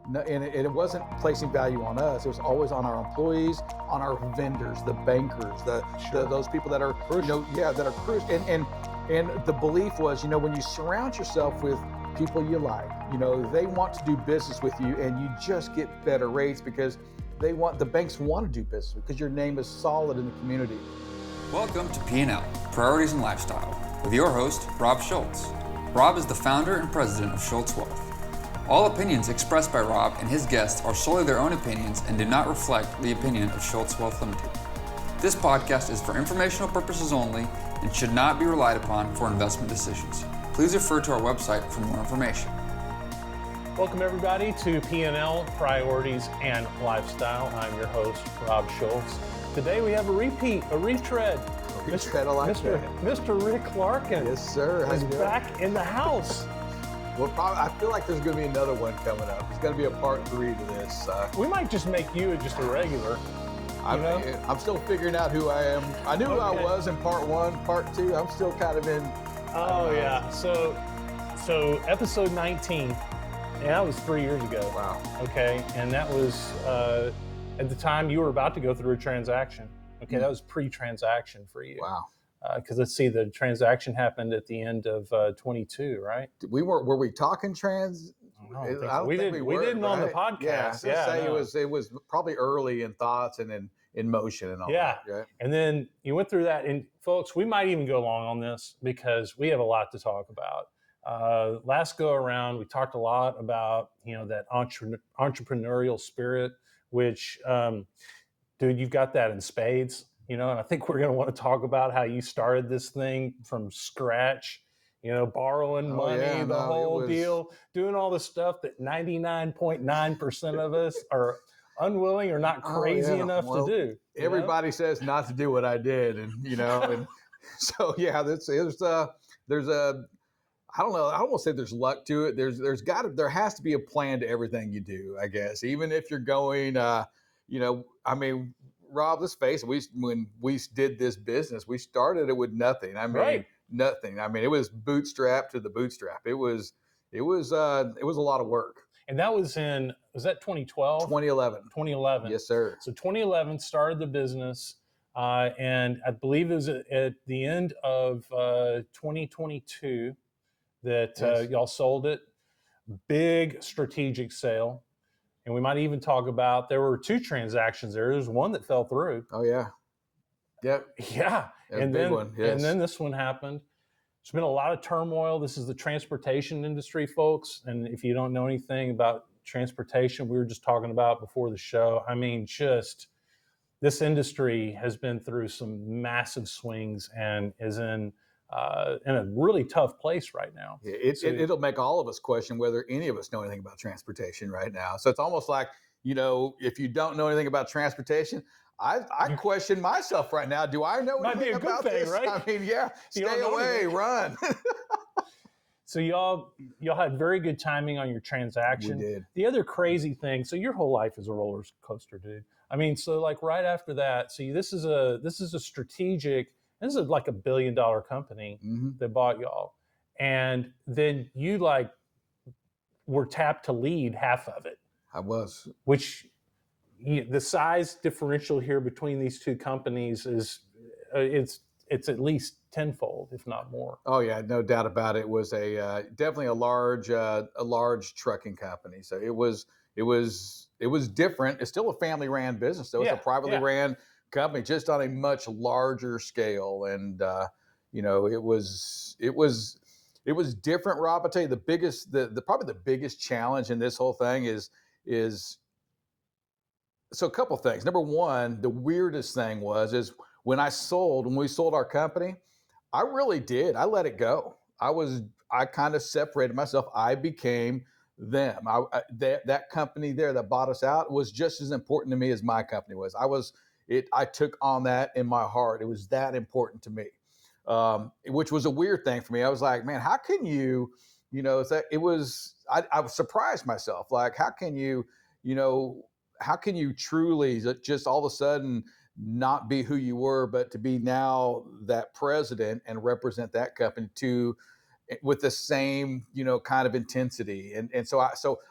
No, and it wasn't placing value on us. It was always on our employees, on our vendors, the bankers, those people that are crucial. That are crucial. And the belief was, when you surround yourself with people you like, they want to do business with you, and you just get better rates because the banks want to do business because your name is solid in the community. Welcome to P&L, Priorities and Lifestyle, with your host, Rob Schultz. Rob is the founder and president of Schultz Wealth. All opinions expressed by Rob and his guests are solely their own opinions and do not reflect the opinion of Schultz Wealth Limited. This podcast is for informational purposes only and should not be relied upon for investment decisions. Please refer to our website for more information. Welcome everybody to P&L, Priorities and Lifestyle. I'm your host, Rob Schultz. Today we have a retread. Mr. Rick Larkin. Yes, sir. Is back in the house. Well, I feel like there's going to be another one coming up. There's going to be a part 3 to this. We might just make you just a regular. I'm still figuring out who I am. I knew who I was in part 1, part 2. I'm still kind of in. Oh, yeah. So episode 19, and that was 3 years ago. Wow. Okay. And that was, at the time you were about to go through a transaction. Okay. That was pre-transaction for you. Wow. Because let's see, the transaction happened at the end of 22, right? Were we talking trans? I don't think so. We didn't on the podcast. It was probably early in thoughts and in motion and all that. Right? And then you went through that, and folks, we might even go long on this because we have a lot to talk about. Last go around, we talked a lot about that entrepreneurial spirit, which, dude, you've got that in spades. And I think we're going to want to talk about how you started this thing from scratch, borrowing money, the whole deal, doing all the stuff that 99.9% of us are unwilling or not crazy enough to do. Everybody says not to do what I did. And, and so, there's a, I don't know. I don't want to say there's luck to it. There has to be a plan to everything you do, I guess, even if you're going, Rob, let's face it. When we did this business, we started it with nothing. Nothing. It was bootstrap to the bootstrap. It was a lot of work. And that was was that 2012? 2011. 2011. Yes, sir. So 2011 started the business, and I believe it was at the end of 2022 that y'all sold it. Big strategic sale. And we might even talk about, there were 2 transactions there. There was one that fell through. Oh, yeah. Yep. Yeah. And then, one. Yes. And then this one happened. There's been a lot of turmoil. This is the transportation industry, folks. And if you don't know anything about transportation, we were just talking about before the show. This industry has been through some massive swings and is in a really tough place right now. It'll make all of us question whether any of us know anything about transportation right now. So it's almost like, if you don't know anything about transportation, I question myself right now. Do I know anything about this? Right? Stay away, run. So y'all had very good timing on your transaction. We did. The other crazy thing, so your whole life is a roller coaster, dude. So like right after that, see, this is a strategic. This is like $1 billion company that bought y'all. And then you were tapped to lead half of it. I was. Which the size differential here between these 2 companies is, it's at least tenfold, if not more. Oh yeah, no doubt about it. It was definitely a large trucking company. So it was different. It's still a family ran business. So it's a privately ran company, just on a much larger scale, and it was different. Rob, I'll tell you, probably the biggest challenge in this whole thing is so a couple things. Number one, the weirdest thing is when we sold our company, I really did. I let it go. I kind of separated myself. I became them. That company there that bought us out was just as important to me as my company was. I took on that in my heart. It was that important to me, which was a weird thing for me. I was like, man, how can you, I was surprised myself. Like, how can you truly just all of a sudden not be who you were, but to be now that president and represent that company to with the same, kind of intensity. And so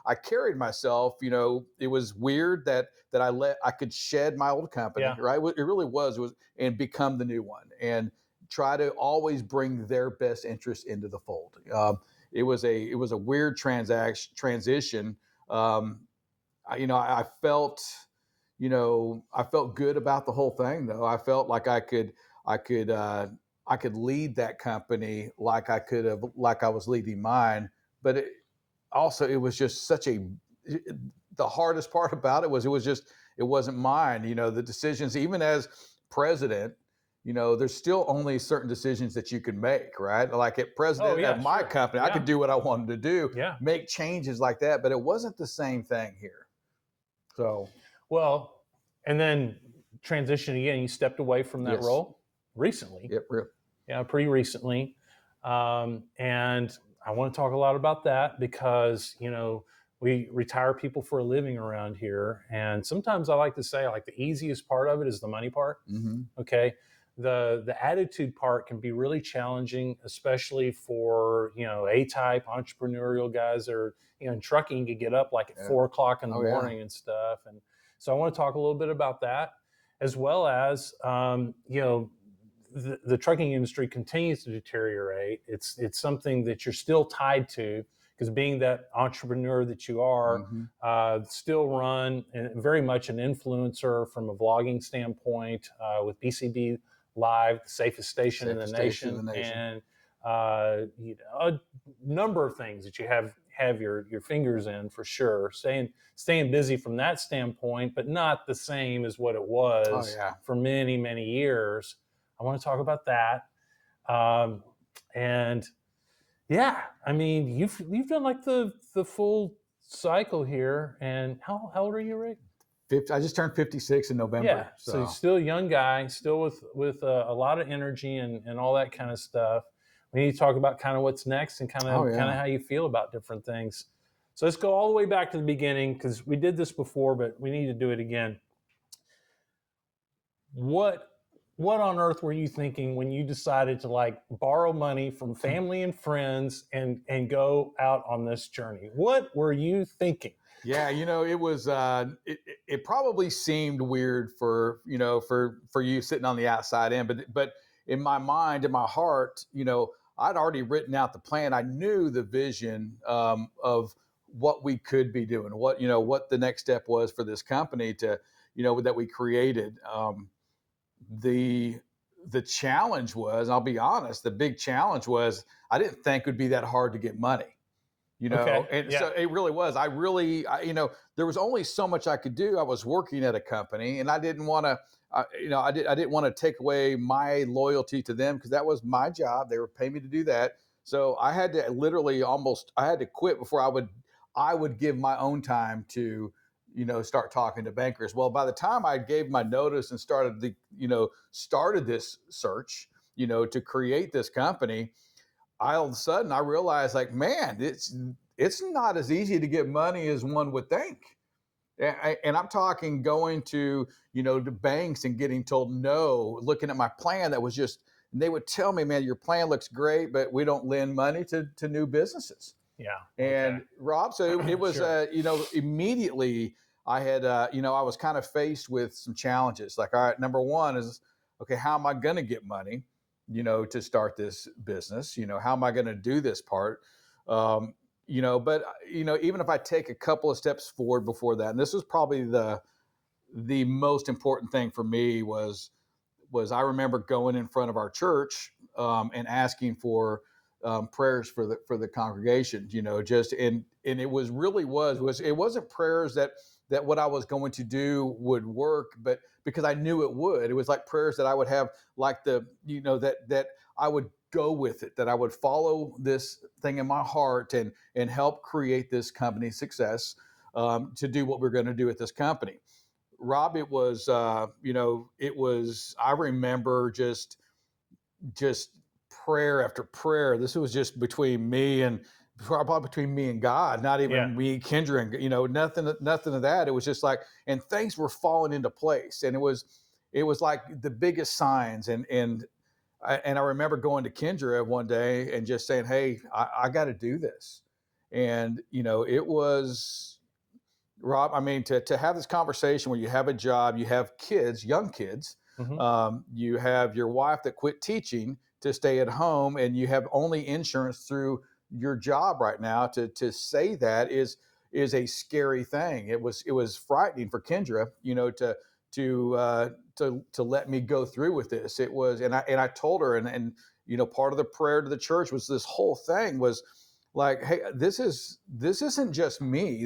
I carried myself, it was weird that I could shed my old company, Yeah. right? It really was, and become the new one, and try to always bring their best interest into the fold. It was a weird transition. I felt, I felt good about the whole thing, though. I felt like I could, I could lead that company like I was leading mine. But it was just the hardest part about it wasn't mine. The decisions, even as president, there's still only certain decisions that you can make, right? Like at Oh president of yeah, my sure. company, I Yeah. could do what I wanted to do, Yeah. make changes like that, but it wasn't the same thing here. So, Well, and then transition again. You stepped away from that yes, role recently. yep, yep. Yeah, pretty recently. And I want to talk a lot about that because, we retire people for a living around here. And sometimes I like to say, like, the easiest part of it is the money part. Mm-hmm. Okay. The attitude part can be really challenging, especially for, A-type entrepreneurial guys that are, in trucking, to get up like at Yeah. 4 o'clock in the Oh, yeah. morning and stuff. And so I want to talk a little bit about that, as well as, the trucking industry continues to deteriorate. It's something that you're still tied to, because being that entrepreneur that you are, Mm-hmm. still run and very much an influencer from a vlogging standpoint, with BCB Live, the safest station in the Safest station in nation, the nation. and a number of things that you have your fingers in, for sure. Staying busy from that standpoint, but not the same as what it Oh, was yeah. for many, many years. I want to talk about that. And yeah, I mean, you've done like the full cycle here. And how old are you, Rick? I just turned 56 in Yeah, November. so you're So, still a young guy, still with a lot of energy and all that kind of stuff. We need to talk about kind of what's next and kind oh, of yeah. how you feel about different things. So let's go all the way back to the beginning, because we did this before, but we need to do it again. What on earth were you thinking when you decided to like borrow money from family and friends and go out on this journey? What were you thinking? Yeah, it was it probably seemed weird for you sitting on the outside in, but in my mind, in my heart, I'd already written out the plan. I knew the vision, of what we could be doing, what the next step was for this company to, that we created. The challenge was, I'll be honest, the big challenge was I didn't think it would be that hard to get money. Okay. And Yeah. so it really was. There was only so much I could do. I was working at a company, and I didn't want to, I didn't want to take away my loyalty to them, because that was my job. They were paying me to do that. So I had to I had to quit before I would give my own time to, start talking to bankers. Well, by the time I gave my notice and started this search, to create this company, all of a sudden I realized, like, man, it's not as easy to get money as one would think. And I'm talking going to, to banks and getting told no, looking at my plan that was just, and they would tell me, man, your plan looks great, but we don't lend money to new businesses. Yeah. And Okay. Rob, so it was, Sure. immediately I had, I was kind of faced with some challenges. Like, all right, number one is, okay, how am I going to get money, to start this business? How am I going to do this part? But even if I take a couple of steps forward before that, and this was probably the most important thing for me was I remember going in front of our church, and asking for, prayers for the congregation. Just and it wasn't prayers that what I was going to do would work, but because I knew it would. It was like prayers that I would have, like that I would go with it, that I would follow this thing in my heart and help create this company success, to do what we're going to do at this company. Rob, it was, I remember just prayer after prayer. This was just between me and probably between me and God, not Yeah. even me, Kendra, and nothing of that. It was just like, and things were falling into place. And it was like the biggest signs. And And I remember going to Kendra one day and just saying, "Hey, I got to do this." And it was Rob. I mean, to have this conversation where you have a job, you have kids, young kids, Hmm. you have your wife that quit teaching to stay at home, and you have only insurance through your job right now. To say that is a scary thing. It was frightening for Kendra, to let me go through with this. It was, and I told her, and part of the prayer to the church was this whole thing was like, hey, this isn't just me.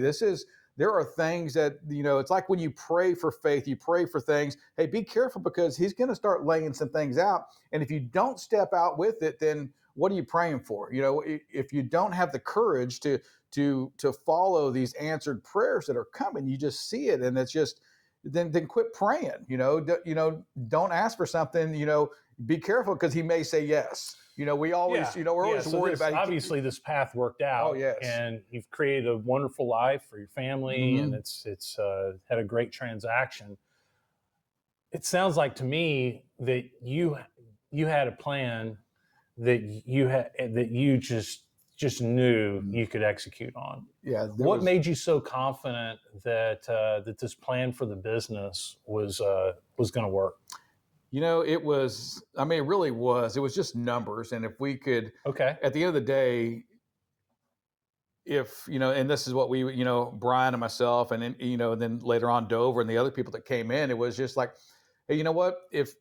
There are things that, it's like when you pray for faith, you pray for things. Hey, be careful, because he's going to start laying some things out. And if you don't step out with it, then what are you praying for? If you don't have the courage to follow these answered prayers that are coming, you just see it. And it's just, then quit praying, don't ask for something, be careful, because he may say yes. We always, Yeah, we're yeah. always So worried this about it. obviously this path worked Oh, out, yes. and you've created a wonderful life for your family, and Hmm. it's had a great transaction. It sounds like to me that you had a plan that you just knew you could execute on. Yeah, there What was. made you so confident that this plan for the business was going to work? It was, I mean, it really was. It was just numbers. And if we could, Okay. at the end of the day, and this is what we, Brian and myself, and then, then later on Dover and the other people that came in, it was just like, hey, you know what? If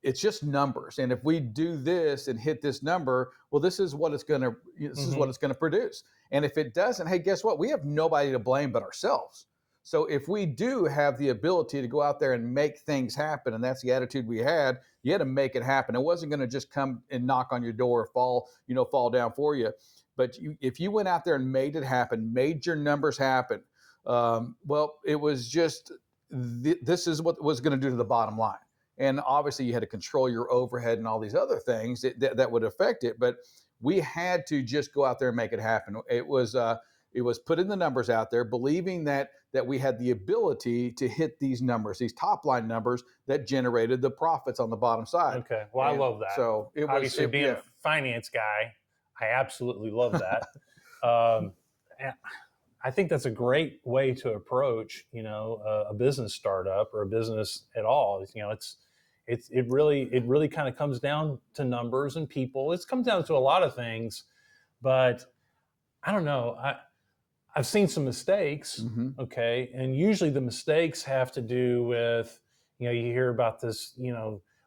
it's just numbers, and if we do this and hit this number, well, this is what Hmm. it's gonna produce. And if it doesn't, hey, guess what? We have nobody to blame but ourselves. So if we do have the ability to go out there and make things happen, and that's the attitude we had, you had to make it happen. It wasn't going to just come and knock on your door, fall down for you. But if you went out there and made it happen, made your numbers happen, well, it was just this is what was going to do to the bottom line. And obviously, you had to control your overhead and all these other things that would affect it. But we had to just go out there and make it happen. It was putting the numbers out there, believing that we had the ability to hit these numbers, these top line numbers that generated the profits on the bottom side. Okay. Well, I And love that. so it was, Obviously, being yeah. a finance guy, I absolutely love that. Um, and I think that's a great way to approach, a business startup or a business at all. It really kind of comes down to numbers and people. It comes down to a lot of things, but I don't know. I've seen some mistakes, Hmm. okay, and usually the mistakes have to do with, you hear about this,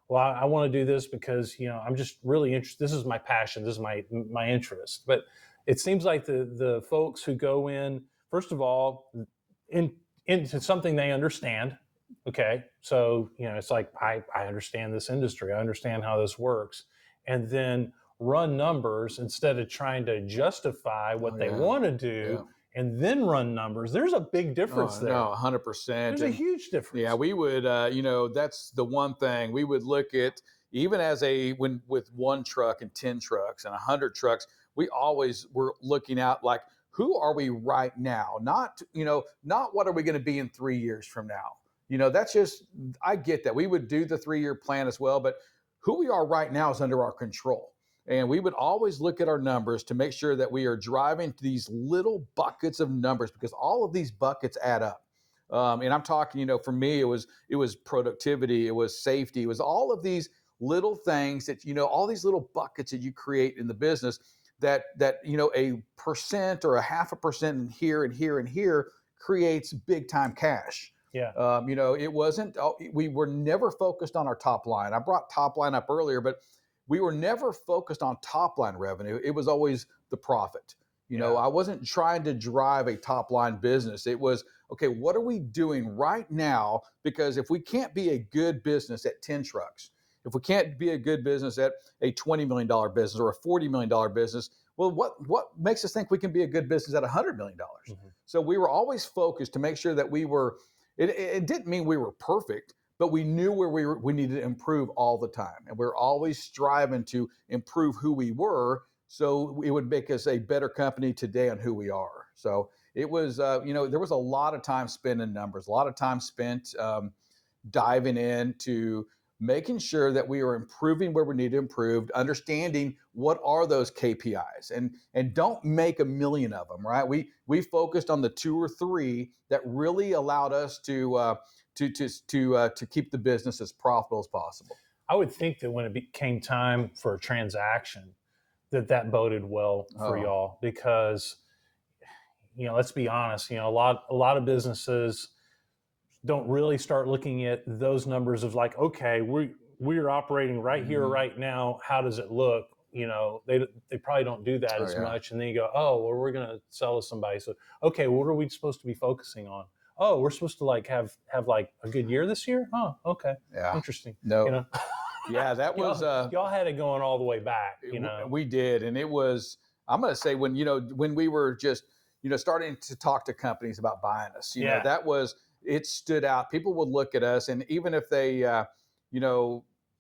well, I want to do this because I'm just really interested. This is my passion. This is my interest. But it seems like the folks who go in, first of all, in into something they understand. Okay, so it's like I understand this industry. I understand how this works, and then run numbers instead of trying to justify Oh, what they yeah. want to do Yeah. and then run numbers. There's a big difference Oh, no, there. 100%. There's a And huge yeah, difference. we would, that's the one thing we would look at, even when with one truck and 10 trucks and 100 trucks, we always were looking out like, who are we right now? Not what are we going to be in 3 years from now? That's just, I get that. We would do the 3-year plan as well, but who we are right now is under our control. And we would always look at our numbers to make sure that we are driving these little buckets of numbers, because all of these buckets add up. And I'm talking, for me, it was productivity, it was safety, it was all of these little things that all these little buckets that you create in the business that a percent or a half a percent in here and here and here creates big time cash. Yeah. It wasn't. We were never focused on our top line. I brought top line up earlier, but we were never focused on top line revenue. It was always the profit. Yeah. I wasn't trying to drive a top line business. It was, okay, what are we doing right now? Because if we can't be a good business at 10 trucks, if we can't be a good business at a $20 million business or a $40 million business, well, what makes us think we can be a good business at $100 million? Mm-hmm. So we were always focused to make sure that it didn't mean we were perfect, but we knew where we needed to improve all the time. And we're always striving to improve who we were, so it would make us a better company today on who we are. So it was, there was a lot of time spent in numbers, a lot of time spent diving into making sure that we are improving where we need to improve, understanding what are those KPIs, and don't make a million of them. Right? We focused on the 2 or 3 that really allowed us to keep the business as profitable as possible. I would think that when it became time for a transaction, that boded well for Oh, y'all because, let's be honest, a lot of businesses don't really start looking at those numbers of like, okay, we're operating right here, right now. How does it look? They probably don't do that oh as yeah. much. And then you go, oh, well, we're going to sell to somebody. So, okay, what are we supposed to be focusing on? Oh, we're supposed to like have like a good year this year. Oh, okay, Yeah. interesting. No. Yeah, that was y'all had it going all the way back. We did, and it was. I'm going to say when we were just starting to talk to companies about buying us, that was it stood out. People would look at us, and even if they,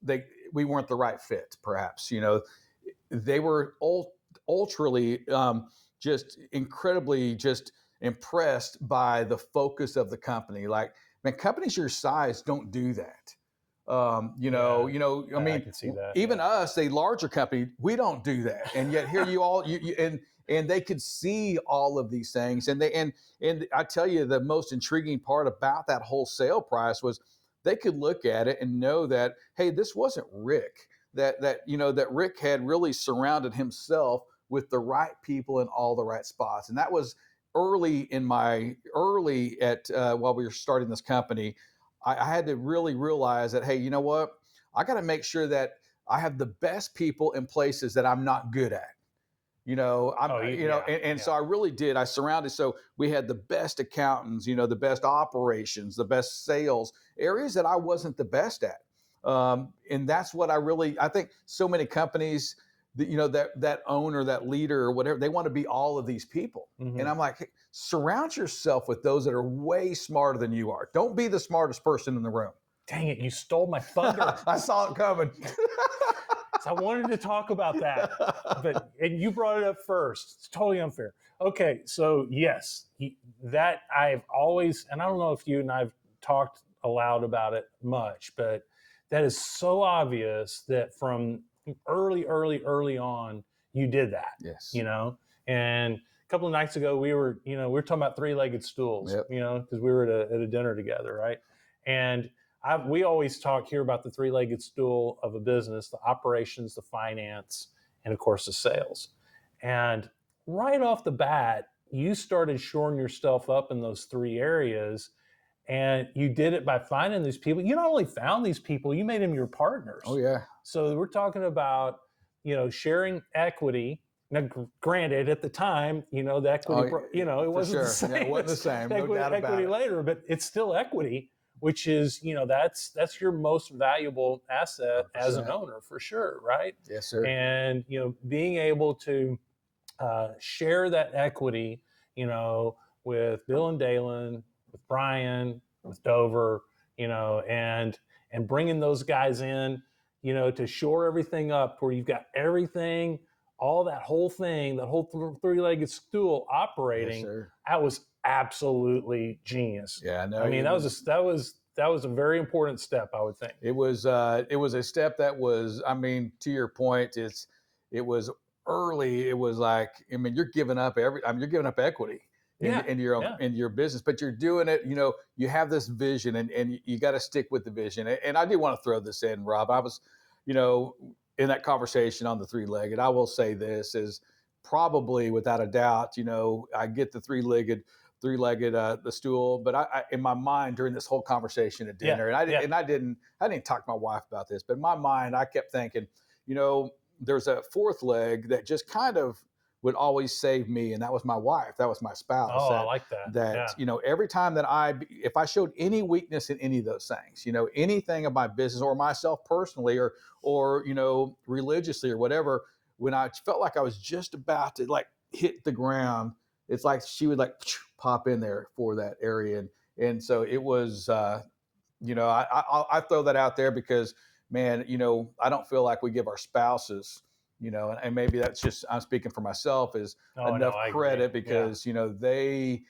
they we weren't the right fit, perhaps, they were ultraly just incredibly just impressed by the focus of the company. Like, man, companies your size don't do that. I mean, can see that. Even us, a larger company, we don't do that, and yet here you all, and they could see all of these things, and and I tell you, the most intriguing part about that whole sale price was they could look at it and know that, hey, this wasn't Rick. That Rick had really surrounded himself with the right people in all the right spots, and that was early at while we were starting this company. I had to really realize that, hey, you know what? I got to make sure that I have the best people in places that I'm not good at. So I really did. I surrounded. So we had the best accountants, the best operations, the best sales areas that I wasn't the best at. And that's what I think so many companies, that owner, that leader, or whatever, they want to be all of these people. Mm-hmm. And I'm like, hey, surround yourself with those that are way smarter than you are. Don't be the smartest person in the room. Dang it, you stole my thunder. I saw it coming. So I wanted to talk about that, and you brought it up first. It's totally unfair. Okay, so yes, that I've always, and I don't know if you and I've talked aloud about it much, but that is so obvious that from early on, you did that. Yes. And a couple of nights ago, we were talking about 3-legged stools, Yep. because we were at a dinner together, right? And we always talk here about the 3-legged stool of a business: the operations, the finance, and of course the sales. And right off the bat, you started shoring yourself up in those 3 areas, and you did it by finding these people. You not only found these people, you made them your partners. Oh yeah. So we're talking about, sharing equity. Now, granted, at the time, the equity, it wasn't the same. Yeah, it wasn't the same. No doubt about equity it. later, but it's still equity, which is, that's your most valuable asset 100%. as an owner, for sure, right? Yes, sir. And being able to share that equity, with Bill and Dalen, with Brian, with Dover, and bringing those guys in, to shore everything up where you've got everything, all that whole thing, that whole 3-legged stool operating. Yes, sir. That was absolutely genius. Yeah, no. I mean, that was a very important step, I would think. It was a step that was, I mean, to your point, it was early. It was like, I mean, you're giving up you're giving up equity into your business, but you're doing it. You have this vision, and you got to stick with the vision. And I do want to throw this in, Rob. I was, in that conversation on the 3-legged. I will say this is probably without a doubt. I get the three-legged the stool, but I in my mind during this whole conversation at dinner, and I didn't talk to my wife about this, but in my mind I kept thinking, there's a 4th leg that just kind of would always save me, and that was my wife, that was my spouse. Oh, I like that. Every time that if I showed any weakness in any of those things, anything of my business or myself personally, or religiously or whatever, when I felt like I was just about to like hit the ground, it's like she would like pop in there for that area. And so it was, I throw that out there because, man, I don't feel like we give our spouses, and maybe that's just, I'm speaking for myself, is enough credit because, they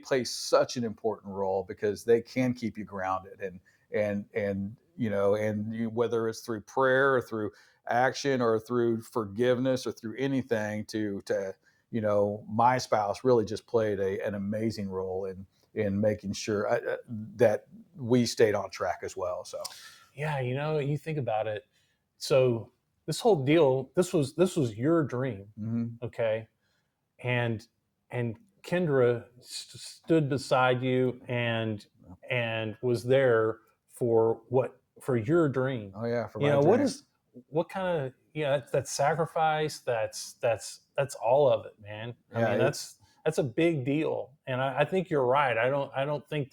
play such an important role because they can keep you grounded and whether it's through prayer or through action or through forgiveness or through anything my spouse really just played an amazing role in making sure that we stayed on track as well. So, yeah, you think about it. So this whole deal, this was your dream, okay? And Kendra stood beside you and was there for your dream. oh yeah, for my dream. What kind of that sacrifice, that's all of it, man. I Yeah, mean, that's a big deal, and I think you're right. I don't think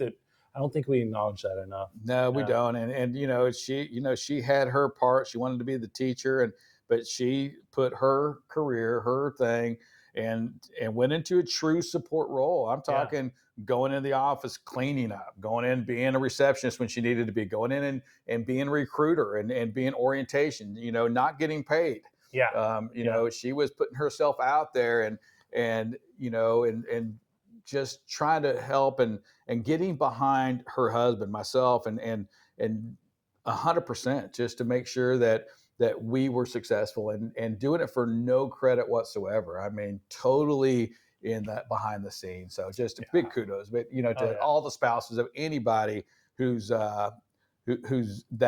we acknowledge that enough. No, we don't. And she had her part. She wanted to be the teacher, but she put her career, her thing, and went into a true support role. I'm talking going in the office, cleaning up, going in, being a receptionist when she needed to be, going in and being a recruiter and being orientation, not getting paid. Yeah. She was putting herself out there and just trying to help and getting behind her husband, myself, and 100% just to make sure that we were successful and doing it for no credit whatsoever. I mean, totally in that behind the scenes. So just a big kudos, but to all the spouses of anybody who's that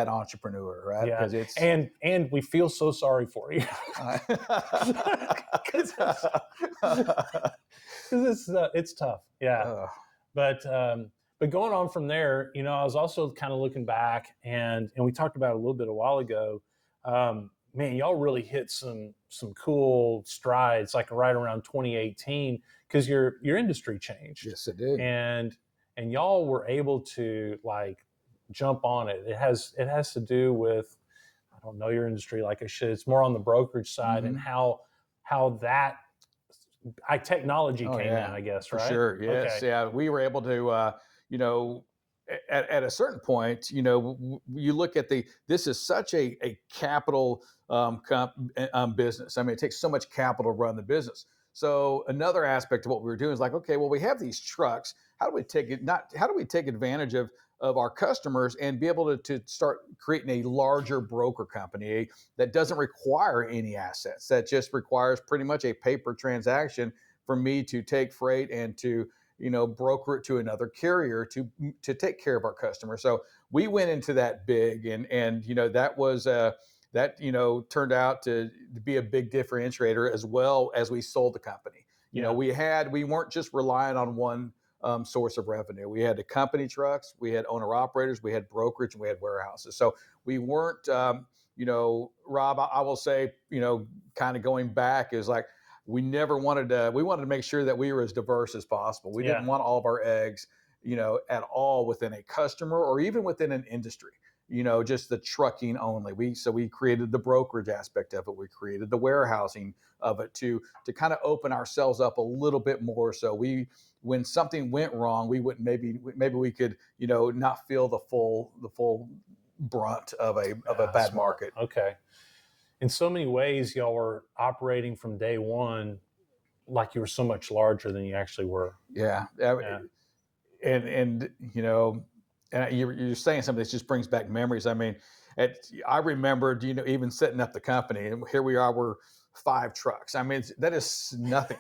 entrepreneur, right? Yeah. Because it's and we feel so sorry for you. Because it's tough. Yeah. But going on from there, I was also kind of looking back and we talked about it a little bit a while ago. Man, y'all really hit some cool strides like right around 2018 because your industry changed. Yes, it did. And y'all were able to like jump on it. It has to do with, I don't know your industry like I should. It's more on the brokerage side and how that technology came in, I guess, for right? sure. Yes. Okay. Yeah. We were able to, at a certain point, you look at this is such a capital business. I mean, it takes so much capital to run the business. So another aspect of what we were doing is like, okay, well, we have these trucks. How do we take advantage of our customers and be able to start creating a larger broker company that doesn't require any assets, that just requires pretty much a paper transaction for me to take freight and to broker it to another carrier to take care of our customers. So we went into that big, and that was turned out to be a big differentiator as well as we sold the company. We weren't just relying on one source of revenue. We had the company trucks, we had owner operators, we had brokerage, and we had warehouses. So we weren't, Rob, I will say, kind of going back is like, we wanted to make sure that we were as diverse as possible. We didn't want all of our eggs, at all within a customer or even within an industry, just the trucking only. So we created the brokerage aspect of it. We created the warehousing of it to kind of open ourselves up a little bit more. So when something went wrong, we wouldn't maybe we could, not feel the full brunt of a bad market. Okay. In so many ways, y'all were operating from day one like you were so much larger than you actually were. Yeah. And you're saying something that just brings back memories. I mean, I remembered, even setting up the company, and here we are, we're 5 trucks. I mean, that is nothing,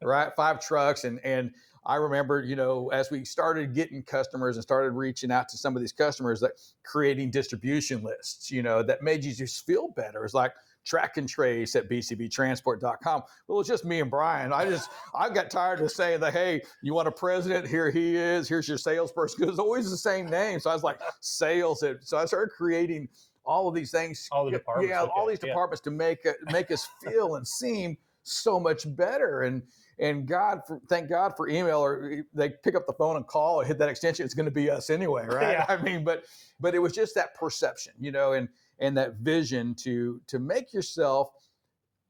right? 5 trucks. And I remember, as we started getting customers and started reaching out to some of these customers, that creating distribution lists, that made you just feel better. It's like track and trace at bcbtransport.com. Well, it's just me and Brian. I got tired of saying that, hey, you want a president? Here he is. Here's your salesperson. Because it's always the same name. So I was like, sales. So I started creating all of these things. All the departments. Yeah, all these departments to make us feel and seem so much better. And thank God for email, or they pick up the phone and call and hit that extension. It's going to be us anyway, right? Yeah. I mean, but it was just that perception, and that vision to make yourself,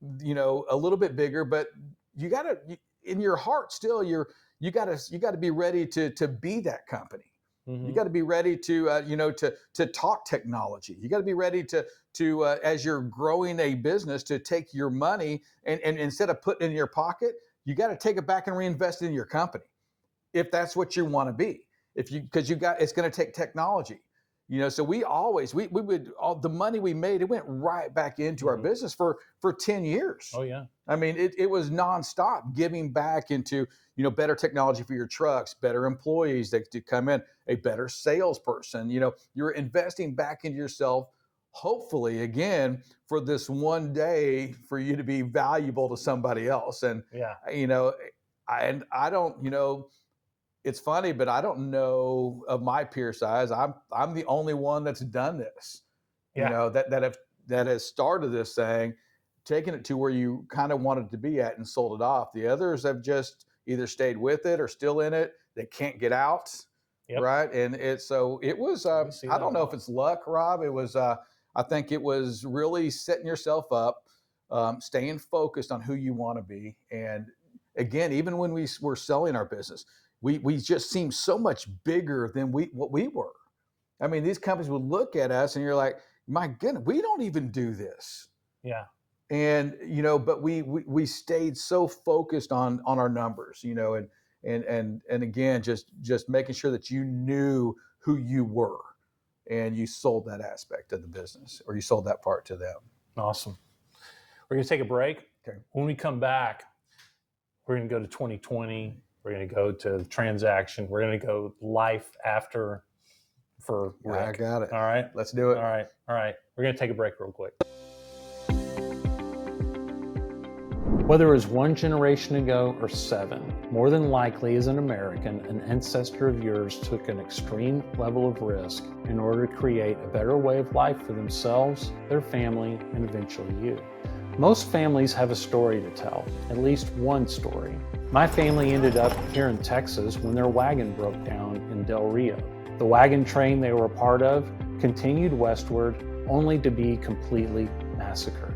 a little bit bigger. But you got to, in your heart, still, you got to be ready to be that company. Mm-hmm. You got to be ready to talk technology. You got to be ready to as you're growing a business, to take your money and instead of putting it in your pocket, you got to take it back and reinvest it in your company, if that's what you want to be. Because it's going to take technology. So we always we would all the money we made, it went right back into our Mhm. business for 10 years. Oh yeah. I mean, it was nonstop giving back into, better technology for your trucks, better employees that to come in, a better salesperson. You're investing back into yourself, hopefully, again, for this one day for you to be valuable to somebody else. And, Yeah. you know, and I don't, it's funny, but I don't know of my peer size. I'm the only one that's done this, Yeah. that has started this thing, taken it to where you kind of wanted to be at and sold it off. The others have just either stayed with it or still in it. They can't get out, Yep. right? And it was We see I that a don't know if lot. it's luck, Rob. It was I think it was really setting yourself up, staying focused on who you want to be, and again, even when we were selling our business, we just seemed so much bigger than what we were. I mean, these companies would look at us and you're like, my goodness, we don't even do this. Yeah. And but we stayed so focused on our numbers, and again, just making sure that you knew who you were, and you sold that aspect of the business, or you sold that part to them. Awesome. We're gonna take a break. Okay. When we come back, we're gonna go to 2020. We're gonna go to the transaction. We're gonna go life after for Rick. I got it. All right. Let's do it. All right. All right. We're gonna take a break real quick. Whether it was one generation ago or seven, more than likely as an American, an ancestor of yours took an extreme level of risk in order to create a better way of life for themselves, their family, and eventually you. Most families have a story to tell, at least one story. My family ended up here in Texas when their wagon broke down in Del Rio. The wagon train they were a part of continued westward, only to be completely massacred.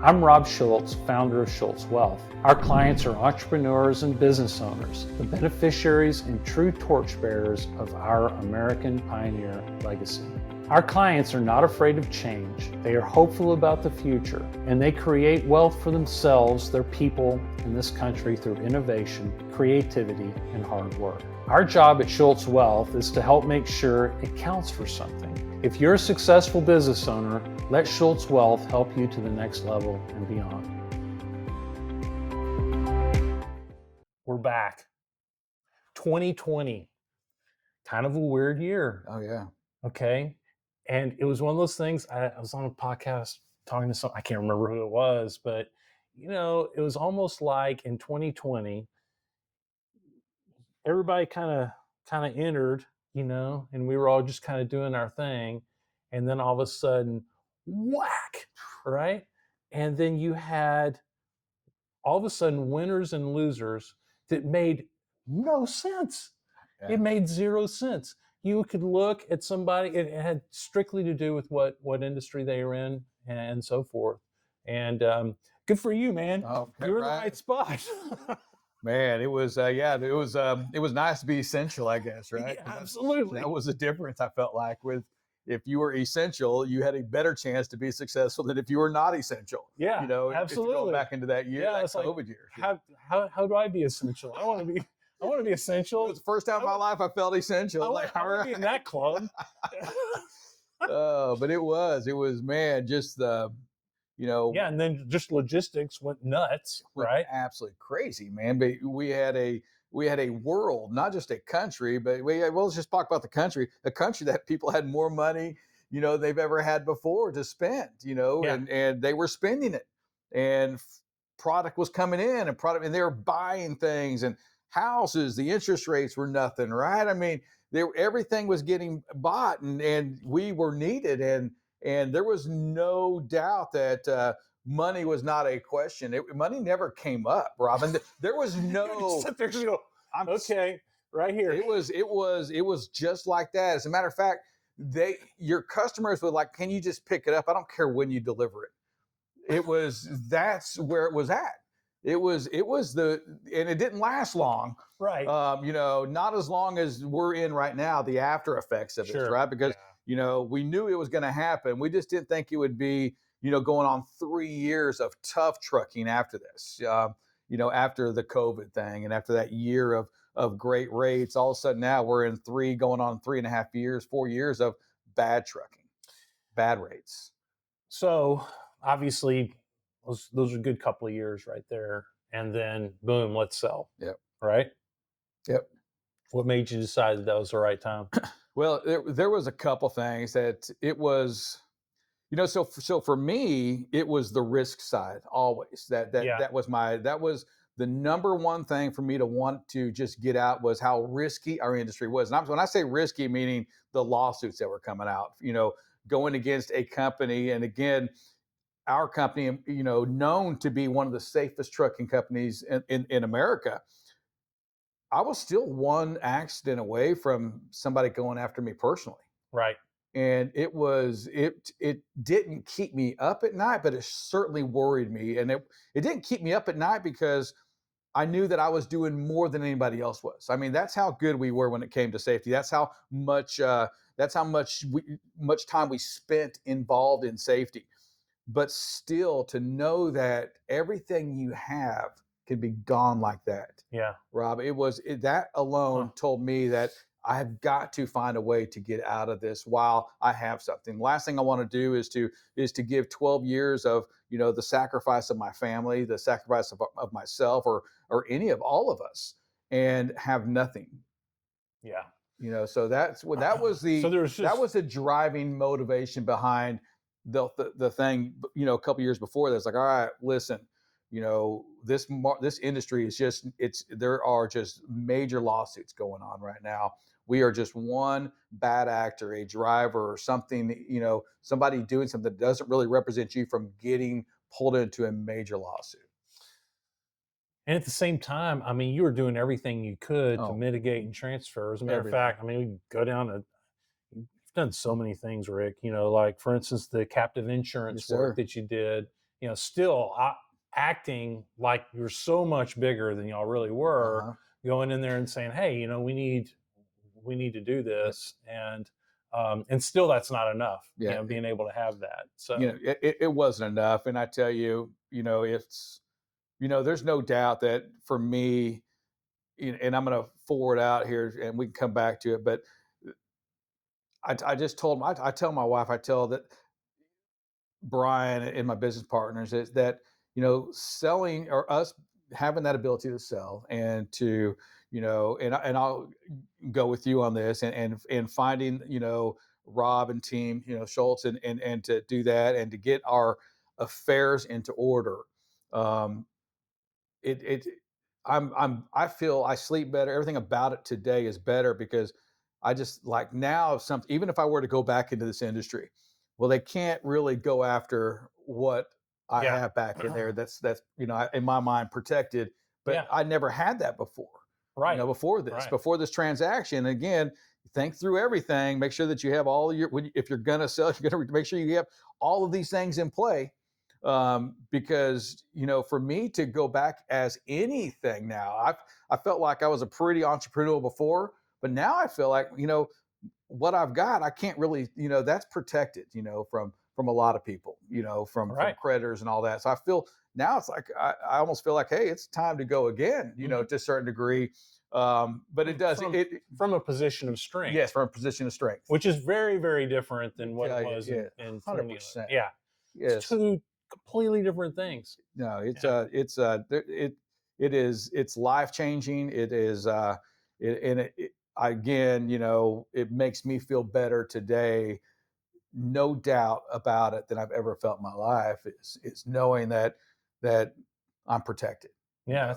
I'm Rob Schultz, founder of Schultz Wealth. Our clients are entrepreneurs and business owners, the beneficiaries and true torchbearers of our American pioneer legacy. Our clients are not afraid of change. They are hopeful about the future, and they create wealth for themselves, their people, in this country through innovation, creativity, and hard work. Our job at Schultz Wealth is to help make sure it counts for something. If you're a successful business owner, let Schultz Wealth help you to the next level and beyond. We're back. 2020, kind of a weird year. Oh yeah. Okay. And it was one of those things, I was on a podcast talking to I can't remember who it was, but it was almost like in 2020, everybody kind of entered, and we were all just kind of doing our thing. And then all of a sudden, whack, right? And then you had all of a sudden winners and losers that made no sense. Yeah. It made zero sense. You could look at somebody, it had strictly to do with what industry they were in and so forth. And good for you, man. Oh, You're in the right. right spot. Man, it was it was nice to be essential, I guess, right? Yeah, absolutely. That was the difference I felt like with if you were essential, you had a better chance to be successful than if you were not essential. Yeah, If you're absolutely. going back into that year, Yeah, that it's like, COVID year. how do I be essential? I want to be It essential. was the first time in my life I felt essential. I want to be in that club. But it was man, just the Yeah, and then just logistics went nuts, right? absolutely crazy, man. But we had a world, not just a country, but let's just talk about a country that people had more money, they've ever had before to spend, Yeah. and they were spending it, and product was coming in, and they were buying things and houses. The interest rates were nothing, right? I mean, everything was getting bought, and we were needed, and there was no doubt that money was not a question. Money never came up, Robin. There was no. Sit there and go, okay, right here. It was just like that. As a matter of fact, your customers would like, can you just pick it up? I don't care when you deliver it. That's where it was at. It was and it didn't last long. Right. Not as long as we're in right now, the after effects of this, right? Because, we knew it was going to happen. We just didn't think it would be, going on 3 years of tough trucking after this, after the COVID thing and after that year of great rates. All of a sudden now we're in going on 3.5 years, 4 years of bad trucking, bad rates. So obviously, those are a good couple of years right there, and then boom, let's sell. Yep. Right. Yep. What made you decide that was the right time? Well, there was a couple things that it was, so for me, it was the risk side always. Yeah. That was the number one thing for me to want to just get out, was how risky our industry was. And when I say risky, meaning the lawsuits that were coming out, going against a company, and again, our company, known to be one of the safest trucking companies in America. I was still one accident away from somebody going after me personally. Right. And it didn't keep me up at night, but it certainly worried me. And it didn't keep me up at night because I knew that I was doing more than anybody else was. I mean, that's how good we were when it came to safety. That's how much time we spent involved in safety. But still, to know that everything you have can be gone like that, Yeah. Rob, that alone Huh. told me that I have got to find a way to get out of this while I have something. Last thing I want to do is to give 12 years of, the sacrifice of my family, the sacrifice of myself, or any of all of us, and have nothing. Yeah. So that's what that was So the there was that just was the driving motivation behind the thing. A couple years before that's like, all right, listen, this industry is just there are just major lawsuits going on right now. We are just one bad actor, a driver or something, somebody doing something that doesn't really represent you from getting pulled into a major lawsuit. And at the same time, I mean, you were doing everything you could to Oh, mitigate and transfer. As a matter of everything. fact, I mean, we go down to, you've done so many things, Rick, like for instance, the captive Yes, insurance work sir. that you did, still acting like you're so much bigger than y'all really were, Uh-huh. going in there and saying, hey, we need to do Yep. this. And still that's not enough, Yeah. being able to have that. So It wasn't enough. And I tell you, there's no doubt that for me, and I'm going to forward out here and we can come back to it, but I just told him, I tell my wife, I tell that Brian and my business partners is that, selling, or us having that ability to sell and to, and I'll go with you on this, and finding, Rob and team, Schultz, and to do that and to get our affairs into order. Um, it I feel I sleep better. Everything about it today is better because I just like now some even if I were to go back into this industry, well, they can't really go after what I yeah. have back in there. That's in my mind protected, but Yeah. I never had that before. Right. Right. Before this transaction. Again, think through everything. Make sure that you have all your if you're going to sell, you're going to make sure you have all of these things in play, because for me to go back as anything now, I felt like I was a pretty entrepreneurial before, but now I feel like what I've got, I can't really, that's protected, from a lot of people, from Right. creditors and all that. So I feel now it's like I almost feel like, hey, it's time to go again, Mhm. to a certain degree. But it does from it from a position of yes, strength, from a position of strength. which is very, very different Let me than what it tell you, was yeah, in 2011. 100%. Yeah, it's Yes. two completely different things. No, Yeah, it's life changing. It is again, it makes me feel better today, no doubt about it, than I've ever felt in my life, is knowing that I'm protected. yeah.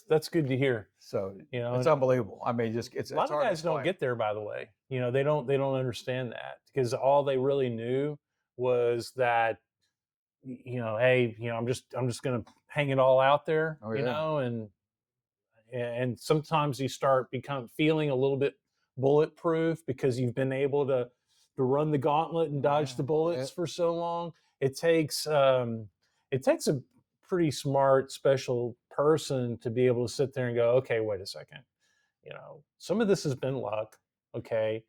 That's good to hear. So it's And unbelievable. I mean, just a it's lot of hard to guys don't explain. get there. By the way, they don't understand that because all they really knew was that hey, I'm just gonna hang it all out there, Oh yeah. and sometimes you start become feeling a little bit bulletproof because you've been able to run the gauntlet and Oh dodge yeah. the Yeah. bullets for so long. It takes a pretty smart special person to be able to sit there and go, okay, wait a second, some of this has been luck. Okay,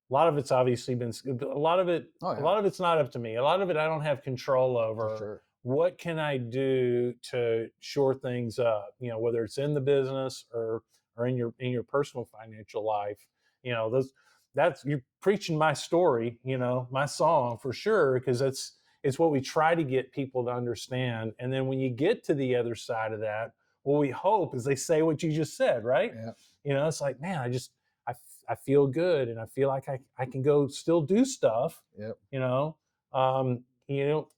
a lot of it's obviously been a lot of it. Oh A yeah. lot of it's not up to me. A lot of it I don't have control For over. sure. What can I do to shore things up? Whether it's in the business or in your personal financial life. Those. that's you're preaching my story, my song for sure, because it's what we try to get people to understand. And then when you get to the other side of that, what we hope is they say what you just said, right? Yeah. It's like, man, I, I feel good, and I feel like I can go still do stuff, Yep.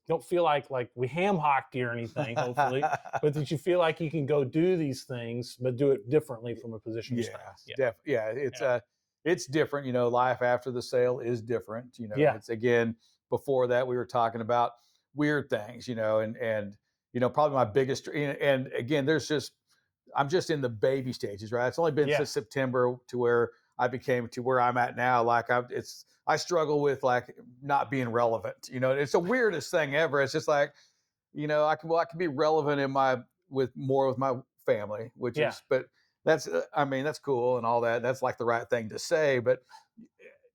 Don't feel like we ham hocked you or anything, hopefully, but that you feel like you can go do these things, but do it differently from a position of Yeah, strength. Yeah. yeah. Yeah. It's different. Life after the sale is different. Yeah. It's again before that we were talking about weird things. And probably my biggest and again I'm just in the baby stages, right? It's only been Yeah. since September to where I became to where I'm at now. Like I struggle with like not being relevant. It's the weirdest thing ever. It's just like I can be relevant in my with more with my family, which Yeah. is, but that's, I mean, that's cool and all that. That's like the right thing to say. But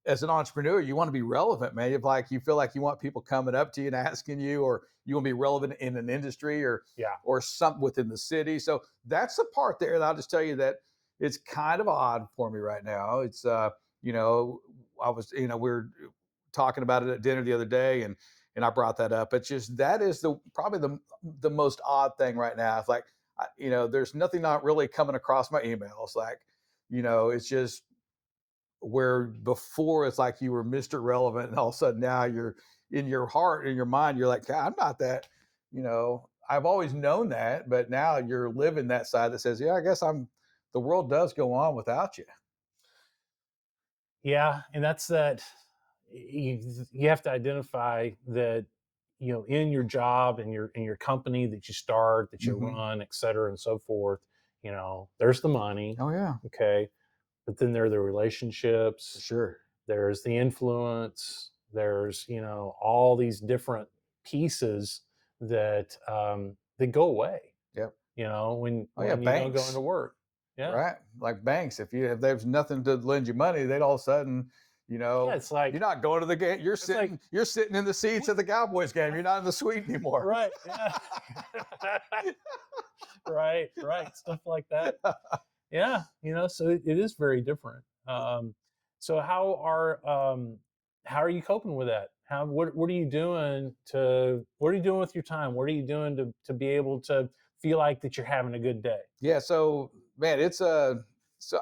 as an entrepreneur, you want to be relevant, man. If like you feel like you want people coming up to you and asking you, or you want to be relevant in an industry Yeah. or something within the city. So that's the part there. And I'll just tell you that it's kind of odd for me right now. It's you know, I was, we were talking about it at dinner the other day, and I brought that up. It's just that is probably the most odd thing right now. It's like there's nothing not really coming across my emails. Like, it's just where before it's like you were Mr. Relevant, and all of a sudden now you're in your heart, in your mind, you're like, God, I'm not that. I've always known that, but now you're living that side that says, yeah, I guess I'm. The world does go on without you. Yeah, and that's that. You have to identify that, in your job and your company that you start, that you Mm-hmm. run, et cetera, and so forth. There's the money, Oh yeah, okay, but then there are the for relationships, sure. there's the influence, there's all these different pieces that go away. Yep. When Oh yeah, you don't go into banks. work. Yeah, Right? Like banks, if there's nothing to lend you money, they'd all of a sudden, yeah. It's like you're not going to the game. You're it's like sitting in the seats at the Cowboys game. You're not in the suite anymore. right. Yeah. Right. Right. Stuff like that. Yeah. So it is very different. So how are you coping with that? What are you doing what are you doing with your time? What are you doing to be able to feel like that you're having a good day? Yeah. So man, it's a so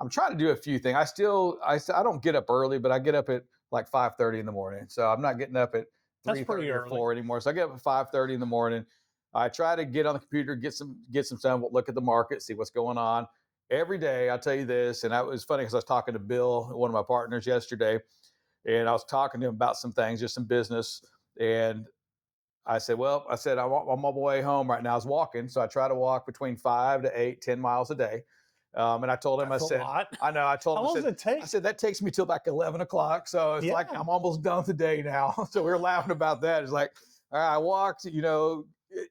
I'm trying to do a few things. I don't get up early, but I get up at like 5:30 in the morning. So I'm not getting up at That's pretty 3:30 or early. 4 anymore. So I get up at 5:30 in the morning. I try to get on the computer, get some stuff, look at the market, see what's going on. Every day, I'll tell you this, and that was funny because I was talking to Bill, one of my partners, yesterday, and I was talking to him about some things, just some business. And I said, I'm on my way home right now. I was walking. So I try to walk between 5 to 8, 10 miles a day. And I told him, I That's a said, lot. I know, I told How him, long does it I take? said, that takes me till like 11 o'clock. So it's like, Yeah. I'm almost done with the day now. So we were laughing about that. It's like, all right, I walked,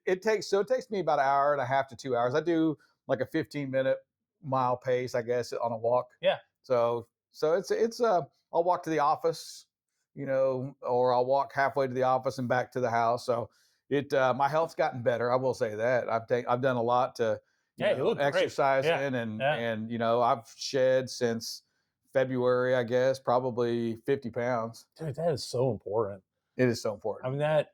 it takes me about an hour and a half to 2 hours. I do like a 15-minute mile pace, I guess, on a walk. Yeah. So I'll walk to the office, or I'll walk halfway to the office and back to the house. So my health's gotten better. I will say that I've done a lot to, Yeah. You look great. exercise Yeah. in, and Yeah. I've shed since February, I guess, probably 50 pounds. Dude, that is so important. It is so I important. mean, that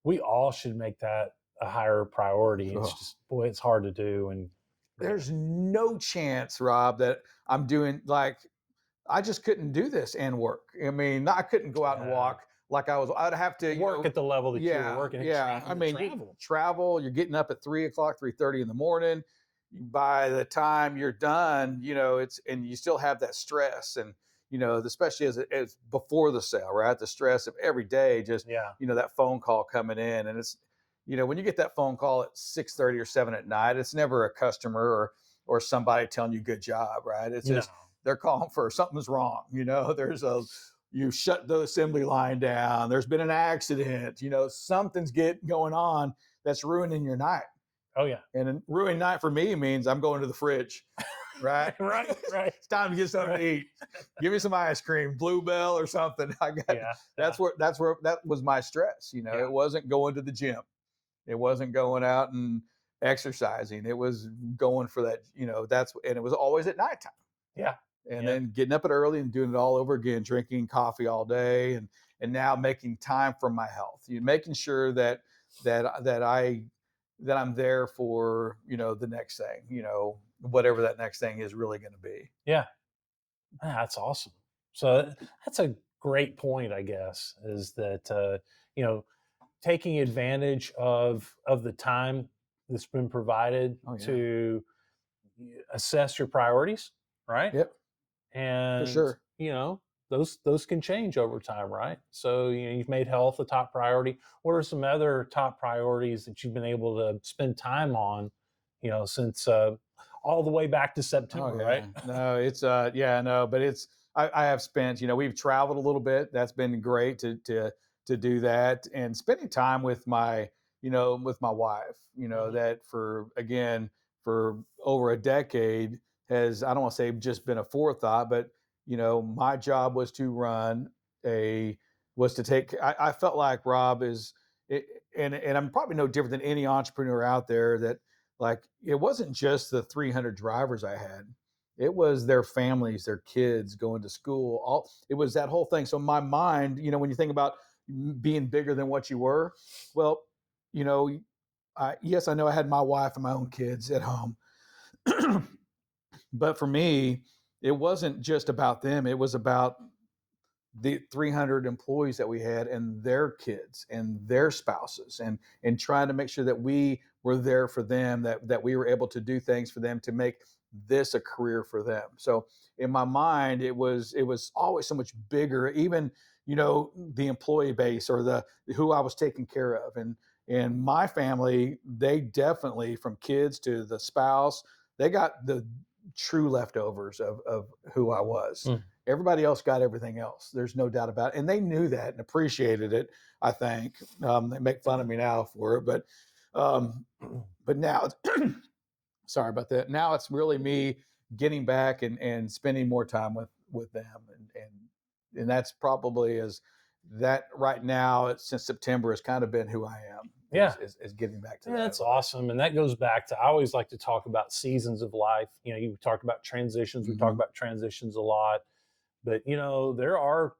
we all should make that a higher priority. It's Ugh. just, boy, it's hard to do. And There's no chance, Rob, that I'm doing like I just couldn't do this and work. I mean, I couldn't go out and walk like I'd have to, work at the level that you were yeah, working at. yeah. I mean, you Travel. travel, you're getting up at 3 o'clock, 3:30 in the morning. By the time you're done, and you still have that stress, and, especially as before the sale, right? The stress of every day, just, Yeah. that phone call coming in. And it's, when you get that phone call at 6:30 or 7 at night, it's never a customer or somebody telling you good job, right? It's No. just, they're calling for something's wrong. You shut the assembly line down. There's been an accident. Something's going on that's ruining your night. Oh, yeah. And a ruined night for me means I'm going to the fridge, right? Right. Right. It's time to get something to eat. Give me some ice cream, Bluebell or something. Yeah. That's where that was my stress. Yeah. It wasn't going to the gym. It wasn't going out and exercising. It was going for that. And it was always at nighttime. Yeah. and Yeah. then getting up at early and doing it all over again, drinking coffee all day, and now making time for my health. You making sure that I'm there for, the next thing, whatever that next thing is really going to be. Yeah. Man, that's awesome. So that's a great point, I guess, is that you know taking advantage of the time that's been provided Oh yeah. to assess your priorities, right? Yep. For And sure. those can change over time, right? So you've made health a top priority. What are some other top priorities that you've been able to spend time on, since all the way back to Oh September, right? yeah, no, it's yeah, no, but I have spent, we've traveled a little bit. That's been great to do that, and spending time with my wife. Mhm. That for over a decade has, I don't want to say just been a forethought, but my job was to run a was to take. I felt like Rob is, it, and I'm probably no different than any entrepreneur out there, that like it wasn't just the 300 drivers I had. It was their families, their kids going to school. All it was that whole thing. So my mind, when you think about being bigger than what you were, well, you know, yes, I know I had my wife and my own kids at home, but for me, it wasn't just about them. It was about the 300 employees that we had and their kids and their spouses, and trying to make sure that we were there for them, that we were able to do things for them to make this a career for them. So in my mind, it was always so much bigger, even the employee base, or the who I was taking care of. And my family, they definitely, from kids to the spouse, they got the true leftovers of who I was. Mm. Everybody else got everything else. There's no doubt about it, and they knew that and appreciated it. I think they make fun of me now for it, um, but now, sorry about that. Now it's really me getting back and spending more time with them, and that's probably, as that right now, since September, has kind of been who I am. Yeah. Is getting back to Yeah, that a that's little bit. awesome. And that goes back to, I always like to talk about seasons of life. You talked about transitions. We talk Mm-hmm. about transitions a lot, but there are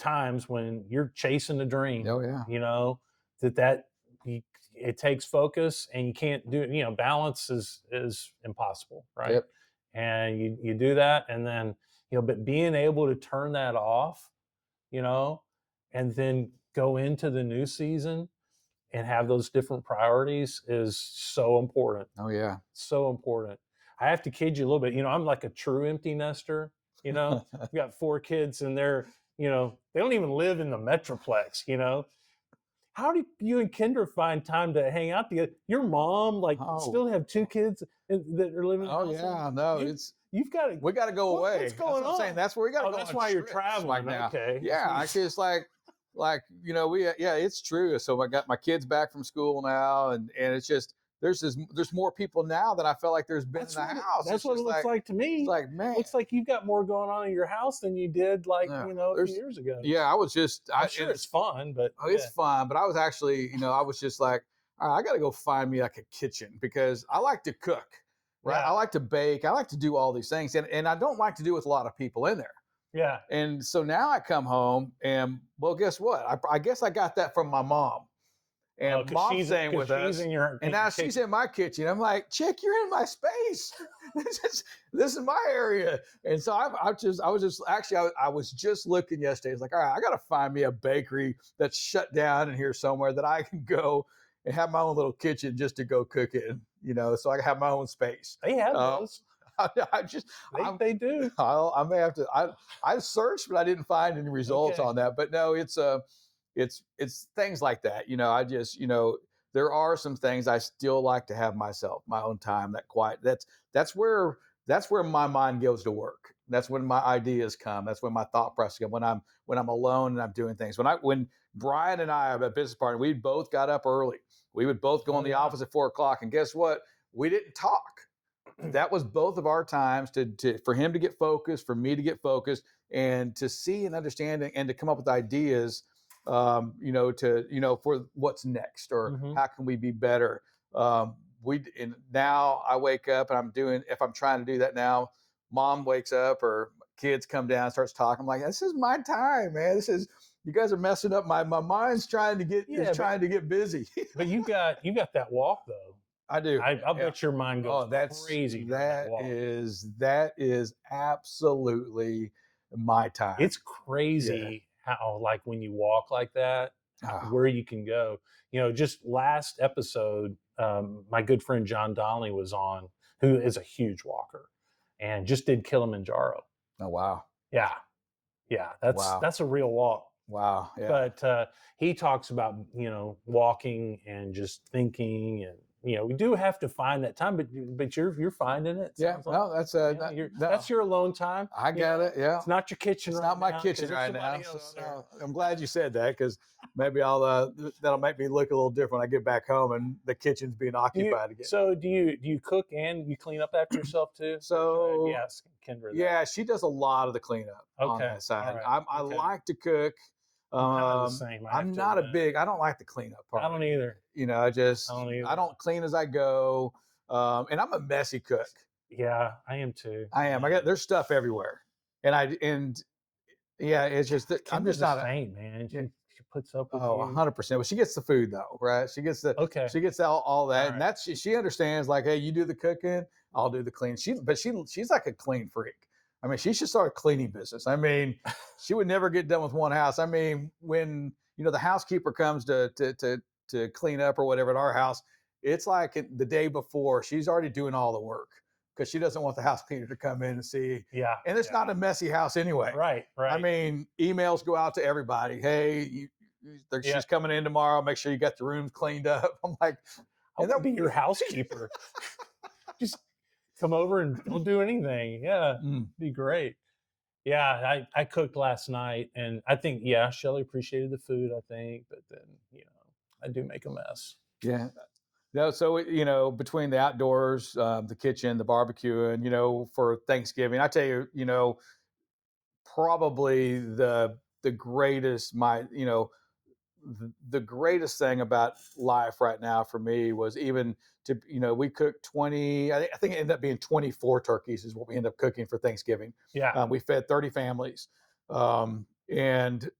times when you're chasing a dream, Oh yeah. you know, that you, it takes focus, and you can't do it. Balance is impossible, right? Yep. And you do that, and then, but being able to turn that off, you know, and then go into the new season and have those different priorities is so important. Oh yeah. So important. I have to kid you a little bit. I'm like a true empty nester. I've got 4 kids, and they don't even live in the Metroplex. How do you and Kendra find time to hang out together? Your mom, like, Oh. still have 2 kids that are living in the Oh house. yeah. No, You, it's you've got to. we got to go away. What's That's going what I'm saying. on? That's where we got to Oh, go that's on why you're trips right traveling. now. Okay. Yeah, actually, it's like yeah, it's true. So I got my kids back from school now, and it's just there's more people now than I felt like there's been in the house. That's It's what it just looks like like to it's me. like man, Looks like you've got more going on in your house than you did, like, yeah, a few there's years ago. yeah. I was just I'm sure and it's fun, but it's yeah. fun, but I was actually, I was just like, all right, I got to go find me like a kitchen, because I like to cook, right? I Yeah. like to bake. I like to do all these things, and I don't like to do with a lot of people in there. Yeah. And so now I come home, and well, guess what? I guess I got that from my mom, Oh, and mom's staying with she's us. in your And now she's kitchen. in my kitchen. I'm like, chick, you're in my space. this is my area. And so I was just actually, I was just looking yesterday. It's like, all right, I got to find me a bakery that's shut down in here somewhere that I can go and have my own little kitchen just to go cook in, so I can have my own space. They have Uh, those. I just, They do. I may have to. I searched, but I didn't find any results Okay. on that. But no, it's things like that. I just, there are some things I still like to have myself, my own time, that quiet. That's where my mind goes to work. That's when my ideas come. That's when my thought process comes. When I'm alone and I'm doing things. When Brian and I, a business partner, we both got up early. We would both go Oh, in the yeah. office at 4 o'clock, and guess what? We didn't talk. That was both of our times for him to get focused, for me to get focused, and to see and understand, and to come up with ideas, for what's next, or Hmm. how can we be better. And now I wake up and I'm doing, if I'm trying to do that now, mom wakes up, or kids come down, starts talking. I'm like, this is my time, man. You guys are messing up my mind's Yeah, trying to get busy. but you got that walk though. I do. I'll Yeah. bet your mind goes Oh, crazy during that walk. that is absolutely my time. It's Yeah. crazy how, like, when you walk like that, Oh, where you can go. Just last episode, my good friend John Donnelly was on, who is a huge walker, and just did Kilimanjaro. oh wow. Yeah, yeah, that's Wow. that's a real walk. Wow. Yeah. But he talks about walking and just thinking, and we do have to find that time. But you're finding it. Yeah. Sounds like No, that's no. that's your alone time. I got it. Yeah. It's not your kitchen It's right not my now, 'cause kitchen there's right now. somebody So else there. no, I'm glad you said that, because maybe that'll make me look a little different when I get back home and the kitchen's being occupied again. So do you cook and you clean up after yourself too? So Yes, Kendra. yeah, she does a lot of the cleanup on Okay. that side. All right. I Okay. like to cook. I'm kind of the same. I have I'm to not a admit. big. I don't like the cleanup part. I don't either. I just I don't either. I don't clean as I go, and I'm a messy cook. Yeah, I am too. I am. There's stuff everywhere, and yeah, it's just that I'm Kendra's just not a a. saint, man. Yeah. She puts up with Oh, you. 100%. Well, she gets the food though, right? Okay. She gets all that, All and right. that's she understands. Like, hey, you do the cooking, I'll do the cleaning. She's like a clean freak. I mean, she should start a cleaning business. I mean, she would never get done with one house. I mean, when the housekeeper comes to clean up or whatever at our house, it's like the day before she's already doing all the work because she doesn't want the house cleaner to come in and see. Yeah. And it's not a messy house anyway. Right. Right. I mean, emails go out to everybody. Hey, she's coming in tomorrow. Make sure you got the rooms cleaned up. I'm like, I want to be your housekeeper. Just come over and don't do anything. Yeah, be great. Yeah, I cooked last night, and I think Shelly appreciated the food. I think, but then I do make a mess. Yeah. No, so between the outdoors, the kitchen, the barbecue, and for Thanksgiving, I tell you, probably the greatest the greatest thing about life right now for me was even to we cooked 20. I think it ended up being 24 turkeys is what we ended up cooking for Thanksgiving. Yeah, we fed 30 families, and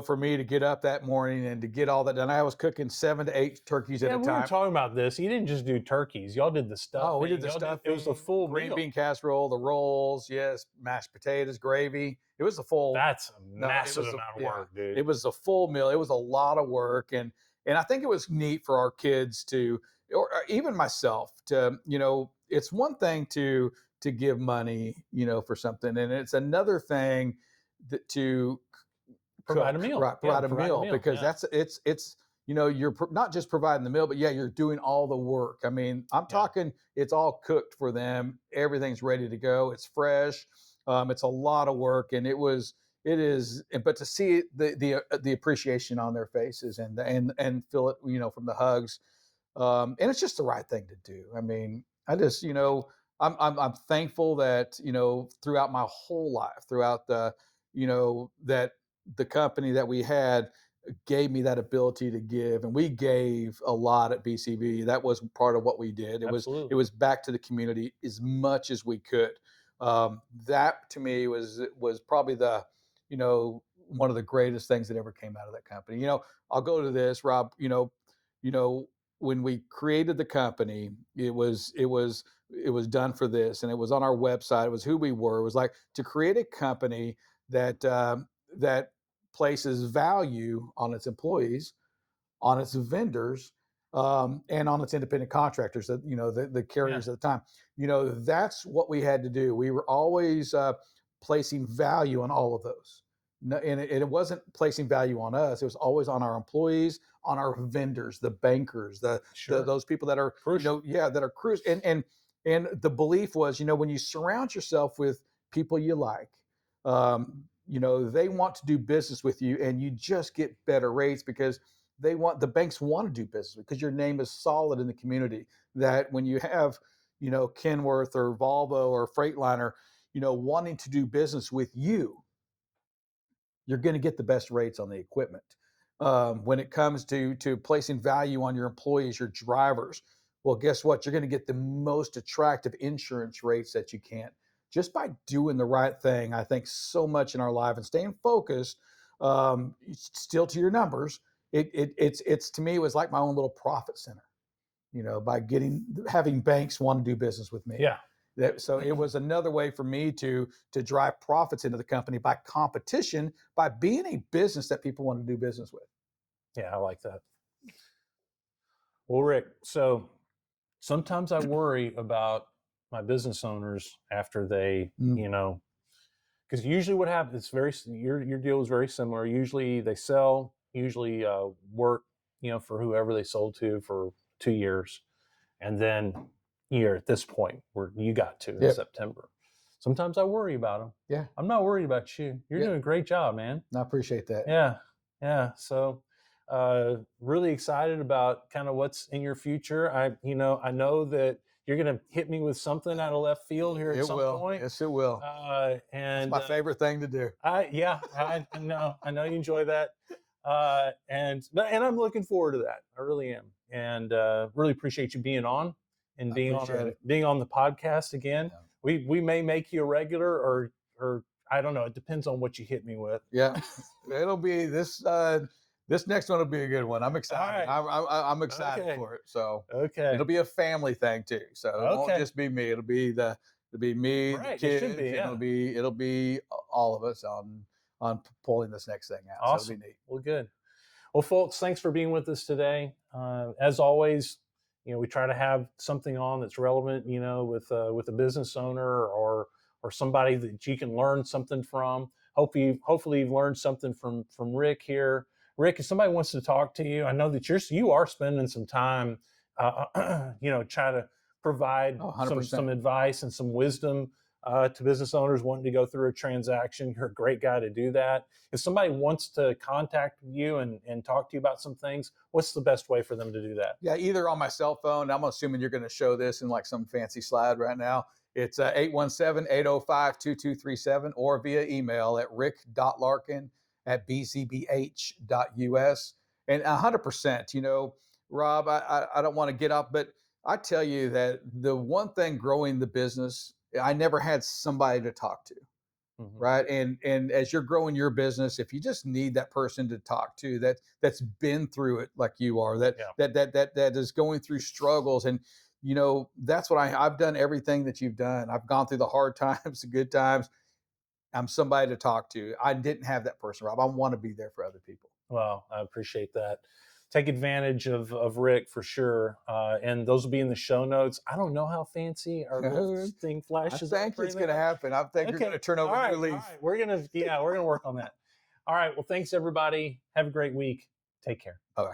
for me to get up that morning and to get all that done, I was cooking 7 to 8 turkeys at a we time. were talking about this. You didn't just do turkeys; y'all did the stuff. Oh, we did the stuff. It was the full green meal. bean casserole, the rolls, yes, mashed potatoes, gravy. It was a full. That's a massive amount of work, dude. It was a full meal. It was a lot of work, and I think it was neat for our kids to, or even myself to, it's one thing to give money, for something, and it's another thing to provide cook, a meal, right? Provide a meal, because it's you're not just providing the meal, but you're doing all the work. I mean, I'm talking, it's all cooked for them. Everything's ready to go. It's fresh. It's a lot of work, and it is, but to see the appreciation on their faces and feel it, from the hugs, and it's just the right thing to do. I mean, I just, I'm thankful that, throughout my whole life, throughout that the company that we had gave me that ability to give, and we gave a lot at BCB. That was part of what we did. Absolutely. It was back to the community as much as we could. That to me was probably one of the greatest things that ever came out of that company. I'll go to this, Rob. When we created the company, it was done for this, and it was on our website. It was who we were. It was like to create a company that places value on its employees, on its vendors, and on its independent contractors, that the carriers at the time. That's what we had to do. We were always placing value on all of those. And it wasn't placing value on us. It was always on our employees, on our vendors, the bankers, those people that are crucial. that are crucial. And the belief was, when you surround yourself with people you like, they want to do business with you, and you just get better rates because the banks want to do business because your name is solid in the community. That when you have, Kenworth or Volvo or Freightliner, wanting to do business with you, you're going to get the best rates on the equipment. When it comes to placing value on your employees, your drivers, well, guess what? You're going to get the most attractive insurance rates that you can. just by doing the right thing. I think so much in our life and staying focused, still to your numbers. It's to me, it was like my own little profit center, by having banks want to do business with me. Yeah. So it was another way for me to drive profits into the company by competition, by being a business that people want to do business with. Yeah, I like that. Well, Rick, so sometimes I worry about my business owners after they, because usually what happens, your deal is very similar. Usually they sell, work, for whoever they sold to for 2 years, and then you're at this point where you got to in Yep. September. Sometimes I worry about them. Yeah. I'm not worried about you. You're Yep. doing a great job, man. I appreciate that. Yeah. So, really excited about kind of what's in your future. I know that you're going to hit me with something out of left field here at some point. Yes, it will. And it's my favorite thing to do. I know you enjoy that. And I'm looking forward to that. I really am. And really appreciate you being on and being on the podcast again. Yeah. We may make you a regular or I don't know. It depends on what you hit me with. Yeah, it'll be this. This next one will be a good one. I'm excited. Right. I'm excited for it. So it'll be a family thing too. So it won't just be me. It'll be me, right. the kids. It should be, yeah. It'll be all of us on pulling this next thing out. Awesome. So it'll be neat. Well, good. Well, folks, thanks for being with us today. As always, we try to have something on that's relevant, with a business owner or somebody that you can learn something from. Hopefully you've learned something from Rick here. Rick, if somebody wants to talk to you, I know that you are spending some time, try to provide some advice and some wisdom to business owners wanting to go through a transaction. You're a great guy to do that. If somebody wants to contact you and talk to you about some things, what's the best way for them to do that? Yeah, either on my cell phone. I'm assuming you're going to show this in like some fancy slide right now. It's 817-805-2237 or via email at rick.larkin@bcbh.us. And 100%, Rob, I don't want to get up, but I tell you that the one thing growing the business, I never had somebody to talk to. Mm-hmm. Right. And as you're growing your business, if you just need that person to talk to that's been through it like you are, that is going through struggles. And, that's what I've done everything that you've done. I've gone through the hard times, the good times. I'm somebody to talk to. I didn't have that person, Rob. I want to be there for other people. Well, I appreciate that. Take advantage of Rick for sure. And those will be in the show notes. I don't know how fancy our little thing flashes. I think it's going to happen. I think you're going to turn over a new leaf. Right. We're going to work on that. All right. Well, thanks everybody. Have a great week. Take care. Bye-bye.